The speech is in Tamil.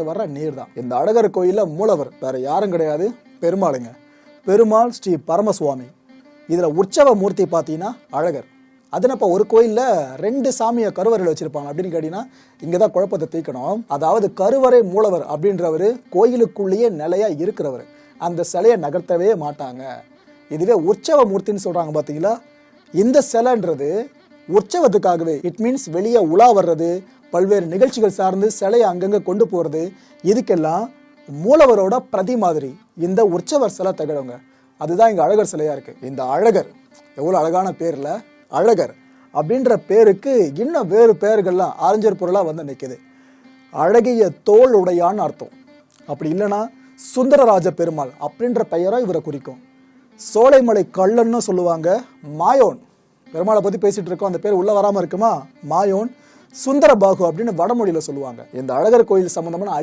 வர்ற நீர் தான். இந்த அழகர் கோயில்ல மூலவர் வேற யாரும் கிடையாது, பெருமாளுங்க. பெருமாள் ஸ்ரீ பரமசுவாமி. இதுல உற்சவ மூர்த்தி பார்த்தீங்கன்னா அழகர். அதனப்ப ஒரு கோயில்ல 2 சாமியை கருவறையில் வச்சிருப்பாங்க அப்படின்னு கேட்டீங்கன்னா இங்கதான் குழப்பத்தை தீர்க்கணும். அதாவது கருவறை மூலவர் அப்படின்றவர் கோயிலுக்குள்ளேயே நிலையா இருக்கிறவர். அந்த சிலையை நகர்த்தவே மாட்டாங்க. இதுவே உற்சவ மூர்த்தின்னு சொல்றாங்க பாத்தீங்களா, இந்த சிலைன்றது உற்சவத்துக்காகவே, இட் மீன்ஸ் வெளியே உலா வர்றது, பல்வேறு நிகழ்ச்சிகள் சார்ந்து சிலையை அங்கங்க கொண்டு போறது, இதுக்கெல்லாம் மூலவரோட பிரதி மாதிரி இந்த உற்சவர் சிலை தகடுங்க. அதுதான் இங்க அழகர் சிலையா இருக்கு. இந்த அழகர் எவ்வளவு அழகான பேர்ல, அழகர் அப்படின்ற பேருக்கு இன்னும் வேறு பெயர்கள்லாம் ஆரஞ்சர் பொருளா வந்து நிற்குது. அழகிய தோல் உடையான்னு அர்த்தம். அப்படி இல்லைன்னா சுந்தரராஜ பெருமாள் அப்படின்ற பெயரா இவரை குறிக்கும். சோலைமலை கள்ளன்னு சொல்லுவாங்க. மாயோன் பெருமாளை பத்தி பேசிட்டு இருக்கோம், அந்த பேர் உள்ள வராம இருக்குமா? மாயோன், சுந்தரபாகு அப்படின்னு வடமொழியில சொல்லுவாங்க. இந்த அழகர் கோயில் சம்பந்தமான